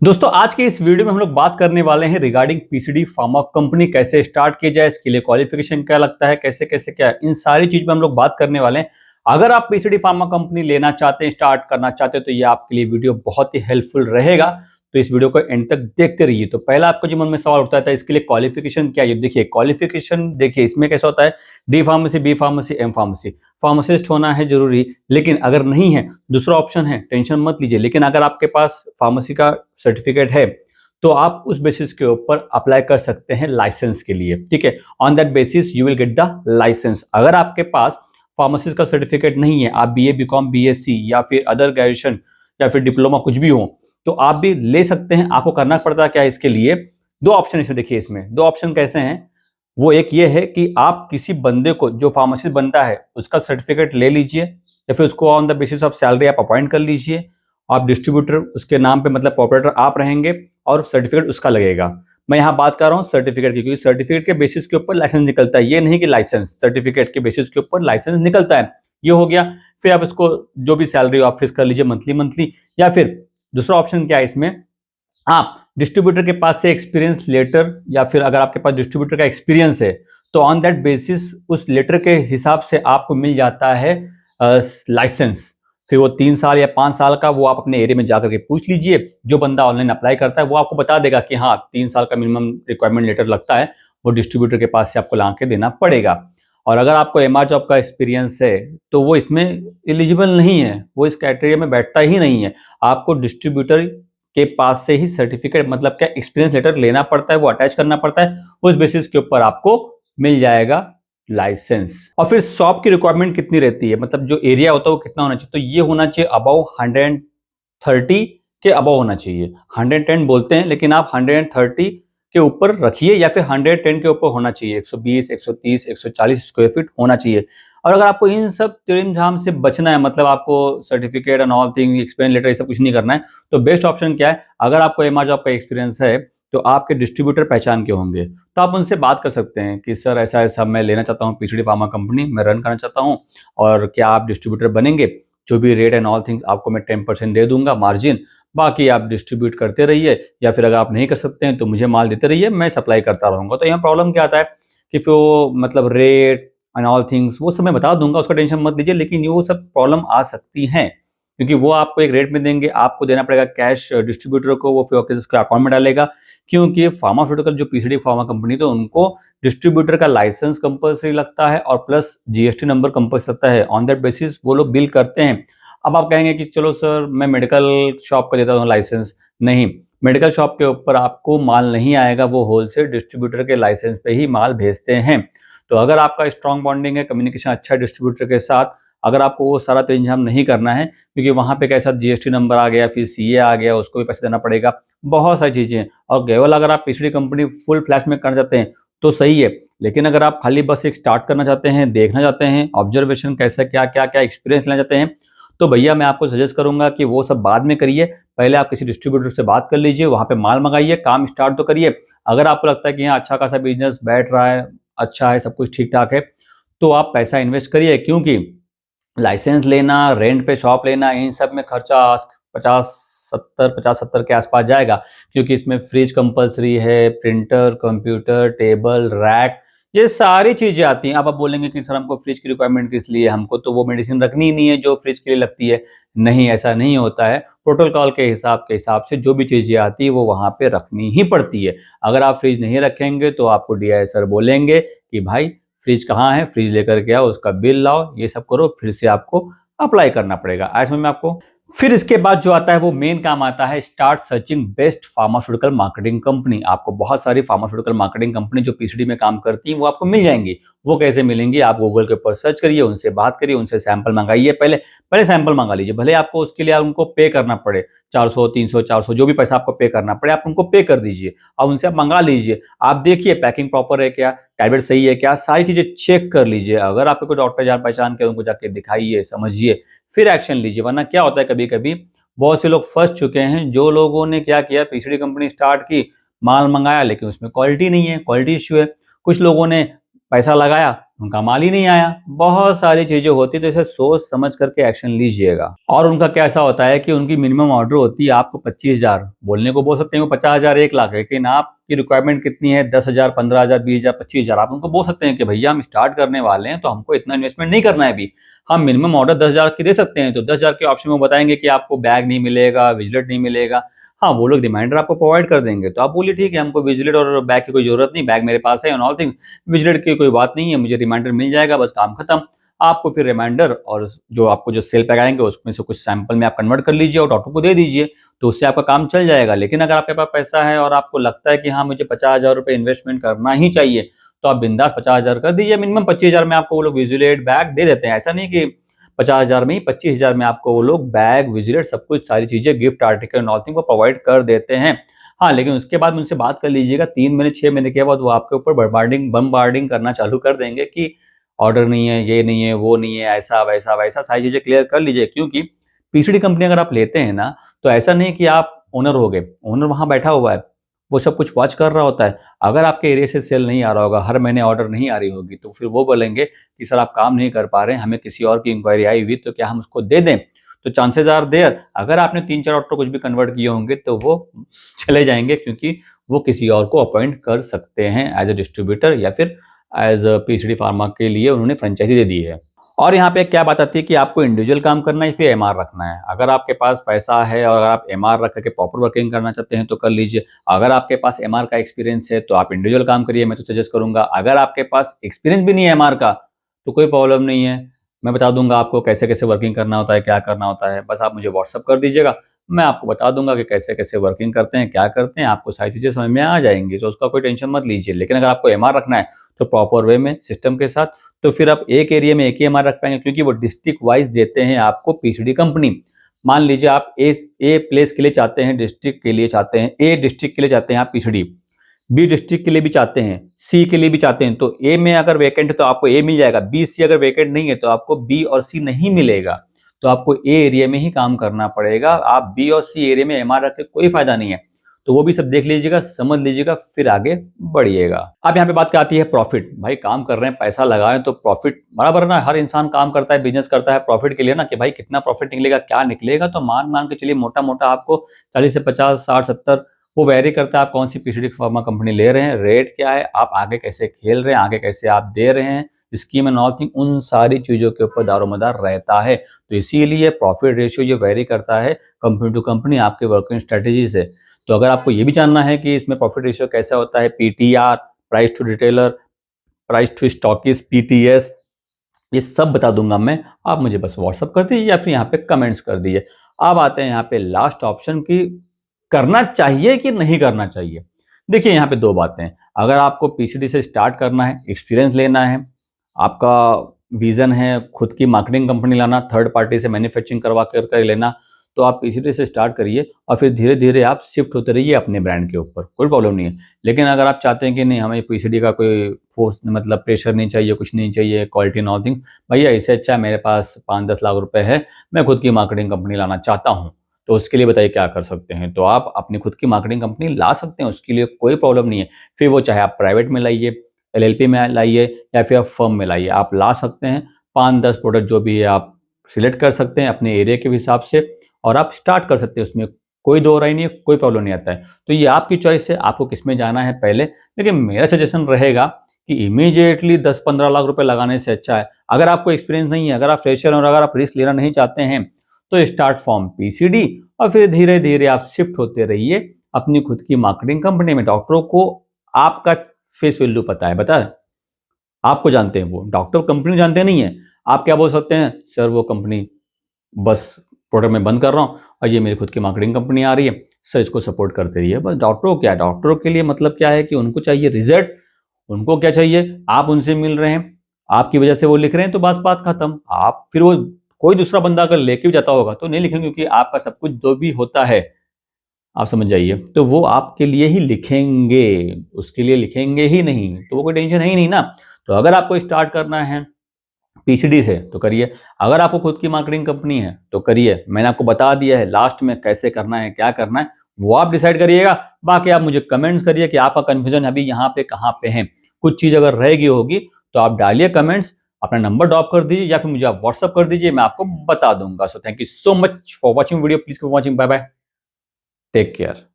दोस्तों आज के इस वीडियो में हम लोग बात करने वाले हैं रिगार्डिंग पीसीडी फार्मा कंपनी कैसे स्टार्ट की जाए, इसके लिए क्वालिफिकेशन क्या लगता है, कैसे कैसे क्या, इन सारी चीज में हम लोग बात करने वाले हैं। अगर आप पीसीडी फार्मा कंपनी लेना चाहते हैं, स्टार्ट करना चाहते हैं, तो ये आपके लिए वीडियो बहुत ही हेल्पफुल रहेगा। तो इस वीडियो को एंड तक देखते रहिए। तो पहला आपको जो मन में सवाल उठता है इसके लिए क्वालिफिकेशन क्या है। देखिए क्वालिफिकेशन, देखिए इसमें कैसा होता है, D pharmacy, B pharmacy, M pharmacy. Pharmacist होना है जरूरी, लेकिन अगर नहीं है, दूसरा ऑप्शन है, टेंशन मत लीजिए। लेकिन अगर आपके पास फार्मेसी का सर्टिफिकेट है तो आप उस बेसिस के ऊपर अप्लाई कर सकते हैं लाइसेंस के लिए। ठीक है, on that basis you will get the licence. अगर आपके पास फार्मासिस्ट का सर्टिफिकेट नहीं है, आप बीए, बीकॉम, बीएससी या फिर अदर ग्रेजुएशन या फिर डिप्लोमा कुछ भी हो, तो आप भी ले सकते हैं। आपको करना पड़ता है क्या, इसके लिए दो ऑप्शन इसे देखिए। इसमें दो ऑप्शन कैसे हैं, वो एक ये है कि आप किसी बंदे को, जो फार्मासिस्ट बनता है, उसका सर्टिफिकेट ले लीजिए या फिर उसको on the basis of salary आप अपॉइंट कर लीजिए। आप डिस्ट्रीब्यूटर उसके नाम पे, मतलब ऑपरेटर आप रहेंगे और सर्टिफिकेट उसका लगेगा। मैं यहाँ बात कर रहा हूँ सर्टिफिकेट की, क्योंकि सर्टिफिकेट के बेसिस के ऊपर लाइसेंस निकलता है। ये नहीं कि लाइसेंस, सर्टिफिकेट के बेसिस के ऊपर लाइसेंस निकलता है। ये हो गया। फिर आप इसको जो भी सैलरी आप फिक्स कर लीजिए मंथली मंथली। या फिर दूसरा ऑप्शन क्या है इसमें, आप डिस्ट्रीब्यूटर के पास से एक्सपीरियंस लेटर, या फिर अगर आपके पास डिस्ट्रीब्यूटर का एक्सपीरियंस है तो ऑन दैट बेसिस उस लेटर के हिसाब से आपको मिल जाता है लाइसेंस। फिर वो 3 साल या 5 साल का, वो आप अपने एरिया में जाकर के पूछ लीजिए। जो बंदा ऑनलाइन अप्लाई करता है वो आपको बता देगा कि हाँ 3 साल का मिनिमम रिक्वायरमेंट लेटर लगता है, वो डिस्ट्रीब्यूटर के पास से आपको ला के देना पड़ेगा। और अगर आपको एमआर जॉब का एक्सपीरियंस है तो वो इसमें एलिजिबल नहीं है, वो इस क्राइटेरिया में बैठता ही नहीं है। आपको डिस्ट्रीब्यूटर के पास से ही सर्टिफिकेट, मतलब क्या, एक्सपीरियंस लेटर लेना पड़ता है, वो अटैच करना पड़ता है। उस बेसिस के ऊपर आपको मिल जाएगा लाइसेंस। और फिर शॉप की रिक्वायरमेंट कितनी रहती है, मतलब जो एरिया होता है वो कितना होना चाहिए, तो ये होना चाहिए अबाउ 130 के अबाउ होना चाहिए। 110 बोलते हैं, लेकिन आप 130 के ऊपर रखिए, या फिर 110 के ऊपर होना चाहिए। 120, 130, 140 स्क्वायर फीट होना चाहिए। और अगर आपको इन सब तिरिम झाम से बचना है, मतलब आपको certificate and all thing, experience letter, ये सब कुछ नहीं करना है, तो बेस्ट ऑप्शन क्या है, अगर आपको एमआर जॉब का एक्सपीरियंस है तो आपके डिस्ट्रीब्यूटर पहचान के होंगे, तो आप उनसे बात कर सकते हैं कि सर ऐसा ऐसा मैं लेना चाहता हूँ, पीसीडी फार्मा कंपनी मैं रन करना चाहता हूँ, और क्या आप डिस्ट्रीब्यूटर बनेंगे। जो भी रेट एंड ऑल थिंग्स आपको मैं 10% दे दूंगा मार्जिन, बाकी आप डिस्ट्रीब्यूट करते रहिए, या फिर अगर आप नहीं कर सकते हैं तो मुझे माल देते रहिए, मैं सप्लाई करता रहूँगा। तो यहाँ प्रॉब्लम क्या आता है कि फिर वो, मतलब रेट एंड ऑल थिंग्स, वो सब मैं बता दूंगा, उसका टेंशन मत लीजिए। लेकिन वो सब प्रॉब्लम आ सकती हैं, क्योंकि वो आपको एक रेट में देंगे, आपको देना पड़ेगा कैश डिस्ट्रीब्यूटर को, वो फिर उसके अकाउंट में डालेगा। क्योंकि फार्मास्यूटिकल जो पीसीडी फार्मा कंपनी, तो उनको डिस्ट्रीब्यूटर का लाइसेंस कंपल्सरी लगता है और प्लस जीएसटी नंबर कंपल्सरी लगता है। ऑन दैट बेसिस वो लोग बिल करते हैं। अब आप कहेंगे कि चलो सर मैं मेडिकल शॉप का देता हूँ लाइसेंस, नहीं, मेडिकल शॉप के ऊपर आपको माल नहीं आएगा, वो होलसेल डिस्ट्रीब्यूटर के लाइसेंस पे ही माल भेजते हैं। तो अगर आपका स्ट्रॉन्ग बॉन्डिंग है, कम्युनिकेशन अच्छा है डिस्ट्रीब्यूटर के साथ, अगर आपको वो सारा इंतजाम नहीं करना है, क्योंकि वहाँ पे कैसा जीएसटी नंबर आ गया, फिर सीए आ गया, उसको भी पैसे देना पड़ेगा, बहुत सारी चीज़ें हैं। और केवल अगर आप पीसीडी कंपनी फुल फ्लैश में करना चाहते हैं तो सही है, लेकिन अगर आप खाली बस एक स्टार्ट करना चाहते हैं, देखना चाहते हैं, ऑब्जर्वेशन कैसा क्या क्या क्या एक्सपीरियंस लेना चाहते हैं, तो भैया मैं आपको सजेस्ट करूंगा कि वो सब बाद में करिए। पहले आप किसी डिस्ट्रीब्यूटर से बात कर लीजिए, वहाँ पे माल मंगाइए, काम स्टार्ट तो करिए। अगर आपको लगता है कि यहाँ अच्छा खासा बिजनेस बैठ रहा है, अच्छा है, सब कुछ ठीक ठाक है, तो आप पैसा इन्वेस्ट करिए। क्योंकि लाइसेंस लेना, रेंट पे शॉप लेना, इन सब में खर्चा 50-70 के आसपास जाएगा। क्योंकि इसमें फ्रिज कंपलसरी है, प्रिंटर, कंप्यूटर, टेबल, रैक, ये सारी चीज़ें आती हैं। अब आप बोलेंगे कि सर हमको फ्रिज की रिक्वायरमेंट किस लिए, हमको तो वो मेडिसिन रखनी ही नहीं है जो फ्रिज के लिए लगती है। नहीं, ऐसा नहीं होता है। प्रोटोकॉल के हिसाब से जो भी चीज़ें आती है वो वहाँ पे रखनी ही पड़ती है। अगर आप फ्रिज नहीं रखेंगे तो आपको डीआई सर बोलेंगे कि भाई फ्रिज कहाँ है, फ्रिज लेकर के आओ, उसका बिल लाओ, ये सब करो, फिर से आपको अप्लाई करना पड़ेगा। आज समझ में आपको। फिर इसके बाद जो आता है वो मेन काम आता है, start searching best pharmaceutical marketing company. आपको बहुत सारी फार्मास्यूटिकल मार्केटिंग कंपनी जो पीसीडी में काम करती हैं वो आपको मिल जाएंगी। वो कैसे मिलेंगी, आप गूगल के ऊपर सर्च करिए, उनसे बात करिए, उनसे सैंपल मंगाइए। पहले पहले सैंपल मंगा लीजिए, भले आपको उसके लिए उनको पे करना पड़े 400, 300, 400, जो भी पैसा आपको पे करना पड़े, आप उनको पे कर दीजिए और उनसे आप मंगा लीजिए। आप देखिए पैकिंग प्रॉपर है क्या, टैबलेट सही है क्या, सारी चीजें चेक कर लीजिए। अगर आपको कोई डॉक्टर जान पहचान के, उनको जाके दिखाइए, समझिए, फिर एक्शन लीजिए। वरना क्या होता है, कभी कभी बहुत से लोग फंस चुके हैं। जो लोगों ने क्या किया, पीसीडी कंपनी स्टार्ट की, माल मंगाया, लेकिन उसमें क्वालिटी नहीं है, क्वालिटी इश्यू है। कुछ लोगों ने पैसा लगाया, उनका माल ही नहीं आया। बहुत सारी चीजें होती है, तो इसे सोच समझ करके एक्शन लीजिएगा। और उनका कैसा होता है कि उनकी मिनिमम ऑर्डर होती है आपको 25,000, बोलने को बोल सकते हैं वो 50,000 1 लाख, लेकिन आपकी रिक्वायरमेंट कितनी है, 10,000 15,000 20,000 25,000। आप उनको बोल सकते हैं कि भैया हम स्टार्ट करने वाले हैं तो हमको इतना इन्वेस्टमेंट नहीं करना है अभी, हम मिनिमम ऑर्डर 10,000 की दे सकते हैं। तो 10,000 के ऑप्शन में बताएंगे कि आपको बैग नहीं मिलेगा, विजिलेट नहीं मिलेगा। हाँ, वो लोग रिमाइंडर आपको प्रोवाइड कर देंगे, तो आप बोलिए ठीक है हमको विजिलेट और बैग की कोई जरूरत नहीं, बैग मेरे पास है एंड ऑल थिंग्स, विजिलेट की कोई बात नहीं है, मुझे रिमाइंडर मिल जाएगा, बस काम खत्म। आपको फिर रिमाइंडर और जो आपको जो सेल पैक आएंगे उसमें से कुछ सैंपल में आप कन्वर्ट कर लीजिए और डॉक्टर को दे दीजिए, तो उससे आपका काम चल जाएगा। लेकिन अगर आपके पास पैसा है और आपको लगता है कि हाँ मुझे 50,000 रुपये इन्वेस्टमेंट करना ही चाहिए, तो आप बिंदास 50,000 कर दीजिए। मिनिमम 25,000 में आपको वो लोग विजिलेट बैग दे देते हैं। ऐसा नहीं कि 50,000 में ही, 25,000 में आपको वो लोग बैग विजिलेट सब कुछ सारी चीजें गिफ्ट आर्टिकल नॉथिंग को प्रोवाइड कर देते हैं। हाँ, लेकिन उसके बाद उनसे बात कर लीजिएगा, 3 महीने 6 महीने के बाद वो आपके ऊपर बम्बार्डिंग करना चालू कर देंगे कि ऑर्डर नहीं है, ये नहीं है, वो नहीं है, ऐसा वैसा वैसा सारी चीजें क्लियर कर लीजिए। क्योंकि पीसीडी कंपनी अगर आप लेते हैं ना, तो ऐसा नहीं कि आप ओनर हो गए, ओनर वहां बैठा हुआ है, वो सब कुछ वॉच कर रहा होता है। अगर आपके एरिया से सेल नहीं आ रहा होगा, हर महीने ऑर्डर नहीं आ रही होगी, तो फिर वो बोलेंगे कि सर आप काम नहीं कर पा रहे हैं, हमें किसी और की इंक्वायरी आई हुई तो क्या हम उसको दे दें। तो चांसेस आर देयर, अगर आपने 3 4 ऑर्डर कुछ भी कन्वर्ट किए होंगे तो वो चले जाएंगे, क्योंकि वो किसी और को अपॉइंट कर सकते हैं एज ए डिस्ट्रीब्यूटर, या फिर एज पीसीडी फार्मा के लिए उन्होंने फ्रेंचाइजी दे दी है। और यहाँ पे क्या बात आती है कि आपको इंडिविजुअल काम करना है फिर एमआर रखना है। अगर आपके पास पैसा है और अगर आप एमआर रख करके प्रॉपर वर्किंग करना चाहते हैं तो कर लीजिए। अगर आपके पास एमआर का एक्सपीरियंस है तो आप इंडिविजुअल काम करिए, मैं तो सजेस्ट करूंगा। अगर आपके पास एक्सपीरियंस भी नहीं है एमआर का तो कोई प्रॉब्लम नहीं है, मैं बता दूंगा आपको कैसे कैसे वर्किंग करना होता है, क्या करना होता है। बस आप मुझे व्हाट्सअप कर दीजिएगा, मैं आपको बता दूंगा कि कैसे कैसे वर्किंग करते हैं, क्या करते हैं, आपको सारी चीज़ें समझ में आ जाएंगी, तो उसका कोई टेंशन मत लीजिए। लेकिन अगर आपको एमआर रखना है तो प्रॉपर वे में सिस्टम के साथ, तो फिर आप एक एरिया में एक ही एमआर रख पाएंगे, क्योंकि वो डिस्ट्रिक्ट वाइज देते हैं आपको पीसीडी कंपनी। मान लीजिए आप ए प्लेस के लिए चाहते हैं, डिस्ट्रिक्ट के लिए चाहते हैं, ए डिस्ट्रिक्ट के लिए चाहते हैं आप पीसीडी, बी डिस्ट्रिक्ट के लिए भी चाहते हैं, सी के लिए भी चाहते हैं, तो ए में अगर वैकेंट है तो आपको ए मिल जाएगा, बी सी अगर वैकेंट नहीं है तो आपको बी और सी नहीं मिलेगा। तो आपको ए एरिया में ही काम करना पड़ेगा। आप बी और सी एरिया में एमआर रख के कोई फायदा नहीं है। तो वो भी सब देख लीजिएगा, समझ लीजिएगा, फिर आगे बढ़िएगा। अब यहाँ पे बात क्या आती है, प्रॉफिट। भाई काम कर रहे हैं, पैसा लगाएं तो प्रॉफिट बराबर ना, हर इंसान काम करता है, बिजनेस करता है प्रॉफिट के लिए ना, कि भाई कितना प्रॉफिट निकलेगा, क्या निकलेगा। तो मान मान के चलिए मोटा मोटा आपको 40 से 50 60 70, वो वेरी करता है आप कौन सी पीसीडी फार्मा कंपनी ले रहे हैं, रेट क्या है, आप आगे कैसे खेल रहे हैं, आगे कैसे आप दे रहे हैं, स्कीम एंड ऑल थिंग, उन सारी चीजों के ऊपर दारोमदार रहता है। तो इसीलिए प्रॉफिट रेशियो ये वेरी करता है कंपनी टू कंपनी, आपके वर्किंग स्ट्रेटेजी से। तो अगर आपको ये भी जानना है कि इसमें प्रॉफिट रेशियो कैसा होता है, PTR, price to retailer, price to stockist, PTS, ये सब बता दूंगा मैं। आप मुझे बस व्हाट्सअप कर दीजिए या फिर यहाँ पे कमेंट्स कर दीजिए। अब आते हैं यहाँ पे लास्ट ऑप्शन की, करना चाहिए कि नहीं करना चाहिए। देखिए यहाँ पे दो बातें हैं। अगर आपको पीसीडी से स्टार्ट करना है, एक्सपीरियंस लेना है, आपका विजन है खुद की मार्केटिंग कंपनी लाना, थर्ड पार्टी से मैन्युफैक्चरिंग करवा कर लेना, तो आप पीसीडी से स्टार्ट करिए और फिर धीरे धीरे आप शिफ्ट होते रहिए अपने ब्रांड के ऊपर, कोई प्रॉब्लम नहीं है। लेकिन अगर आप चाहते हैं कि नहीं हमें पीसीडी का कोई फोर्स मतलब प्रेशर नहीं चाहिए, कुछ नहीं चाहिए, क्वालिटी नॉथिंग, भैया इससे अच्छा मेरे पास 5-10 लाख रुपए है, मैं खुद की मार्केटिंग कंपनी लाना चाहता हूँ, तो उसके लिए बताइए क्या कर सकते हैं। तो आप अपनी खुद की मार्केटिंग कंपनी ला सकते हैं, उसके लिए कोई प्रॉब्लम नहीं है। फिर वो चाहे आप प्राइवेट में लाइए, एलएलपी में लाइए, या फिर आप फर्म में लाइए, आप ला सकते हैं। 5-10 प्रोडक्ट जो भी है आप सिलेक्ट कर सकते हैं अपने एरिया के हिसाब से, और आप स्टार्ट कर सकते हैं, उसमें कोई दो राय नहीं है, कोई प्रॉब्लम नहीं आता है। तो ये आपकी चॉइस है, आपको किस में जाना है पहले। लेकिन मेरा सजेशन रहेगा कि इमीडिएटली 10-15 लाख रुपए लगाने से अच्छा है, अगर आपको एक्सपीरियंस नहीं है, अगर आप फ्रेशर और अगर आप रिस्क लेना नहीं चाहते हैं, तो स्टार्ट फ्रॉम पीसीडी और फिर धीरे धीरे आप शिफ्ट होते रहिए अपनी खुद की मार्केटिंग कंपनी में। डॉक्टरों को आपका फेस वैल्यू पता है, बता आपको जानते हैं, वो डॉक्टर कंपनी जानते नहीं है। आप क्या बोल सकते हैं, सर वो कंपनी बस प्रोडक्ट में बंद कर रहा हूँ और ये मेरी खुद की मार्केटिंग कंपनी आ रही है, सर इसको सपोर्ट करते रहिए बस। डॉक्टरों क्या, डॉक्टरों के लिए मतलब क्या है कि उनको चाहिए रिजल्ट, उनको क्या चाहिए, आप उनसे मिल रहे हैं, आपकी वजह से वो लिख रहे हैं, तो बस बात खत्म। आप फिर वो कोई दूसरा बंदा अगर लेके भी जाता होगा तो नहीं लिखेंगे, क्योंकि आपका सब कुछ जो भी होता है आप समझ जाइए, तो वो आपके लिए ही लिखेंगे, उसके लिए लिखेंगे ही नहीं, तो वो कोई टेंशन है ही नहीं ना। तो अगर आपको स्टार्ट करना है पीसीडी से तो करिए, अगर आपको खुद की मार्केटिंग कंपनी है तो करिए। मैंने आपको बता दिया है लास्ट में कैसे करना है, क्या करना है, वो आप डिसाइड करिएगा। बाकी आप मुझे कमेंट्स करिए कि आपका कंफ्यूजन अभी यहाँ पे कहाँ पे है। कुछ चीज अगर रहेगी होगी तो आप डालिए कमेंट्स, अपना नंबर ड्रॉप कर दीजिए या फिर मुझे आप व्हाट्सअप कर दीजिए, मैं आपको बता दूंगा। So thank you so much for watching video, please for watching, bye bye, take care.